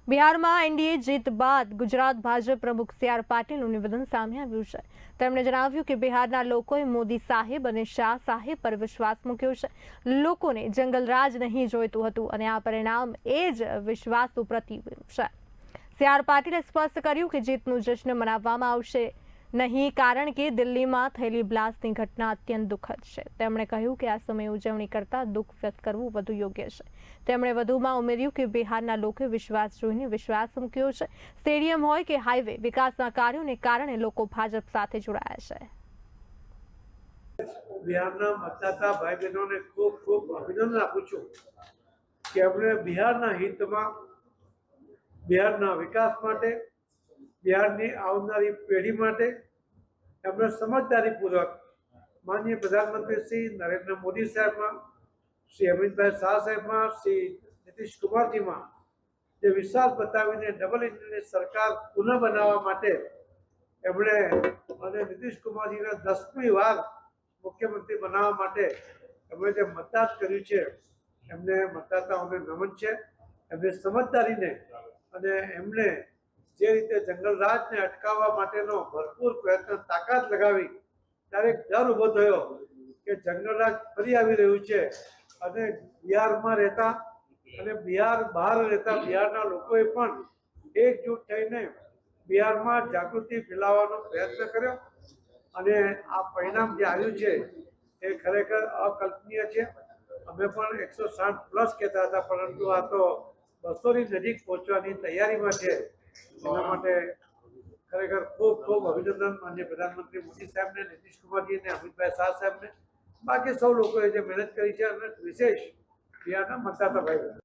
બિહારમાં એનડીએ જીત બાદ ગુજરાત ભાજપ પ્રમુખ સી.આર. પાટીલનું નિવેદન સામે આવ્યું છે. તેમણે જણાવ્યું કે બિહારના લોકોએ મોદી સાહેબ અને શાહ સાહેબ પર વિશ્વાસ મૂક્યો છે. લોકોને જંગલરાજ નહીં જોઈતું હતું અને આ પરિણામ એ જ વિશ્વાસનું પ્રતિબિંબ છે. સી.આર. પાટીલે સ્પષ્ટ કર્યું કે જીતનું જશ્ન મનાવવામાં આવશે નહીં, કારણ કે દિલ્હીમાં થયેલી બ્લાસ્ટની ઘટના અત્યંત દુઃખદ છે. તેમણે કહ્યું કે આ સમયે ઉજવણી કરતા દુઃખ વ્યક્ત કરવું વધુ યોગ્ય છે. તેમણે વધુમાં ઉમેર્યું કે બિહારના લોકોએ વિશ્વાસ જોઈને વિશ્વાસ મૂક્યો છે. સ્ટેડિયમ હોય કે હાઈવે, વિકાસના કાર્યોને કારણે લોકો ભાજપ સાથે જોડાયા છે. બિહારના મતદાતા ભાઈ બહેનોને ખૂબ ખૂબ અભિનંદન આપું છું કે એમણે બિહારના હિતમાં, બિહારના વિકાસ માટે, બિહારની આવનારી પેઢી માટે એમણે સમજદારીપૂર્વક માનનીય પ્રધાનમંત્રી શ્રી નરેન્દ્ર મોદી સાહેબમાં, શ્રી અમિતભાઈ શાહ સાહેબમાં, શ્રી નીતિશ કુમારજીમાં જે વિશ્વાસ બતાવીને ડબલ ઇન્જિનની સરકાર પુનઃ બનાવવા માટે એમણે અને નીતિશ કુમારજીને 10મી વાર મુખ્યમંત્રી બનાવવા માટે એમણે જે મતદાન કર્યું છે એમને મતદાતાઓને નમન છે. એમની સમજદારીને અને એમણે જે રીતે જંગલરાજને અટકાવવા માટેનો ભરપૂર પ્રયત્ન તાકાત લગાવી ત્યારે ડર ઊભો થયો કે જંગલરાજ ફરી આવી રહ્યું છે અને બિહારમાં રહેતા અને બિહાર બહાર રહેતા બિહારના લોકોએ પણ એકજૂટ થઈને બિહારમાં જાગૃતિ ફેલાવવાનો પ્રયત્ન કર્યો અને આ પરિણામ જે આવ્યું છે એ ખરેખર અકલ્પનીય છે. અમે પણ 160+ કહેતા હતા, પરંતુ આ તો 200ની નજીક પહોંચવાની તૈયારીમાં છે. એના માટે ખરેખર ખૂબ ખૂબ અભિનંદન માનનીય પ્રધાનમંત્રી મોદી સાહેબને, નીતિશ કુમારજીને, અમિતભાઈ શાહ સાહેબને, બાકી સૌ લોકોએ જે મહેનત કરી છે અને વિશેષ બિહારના મતદાતા ભાઈઓ.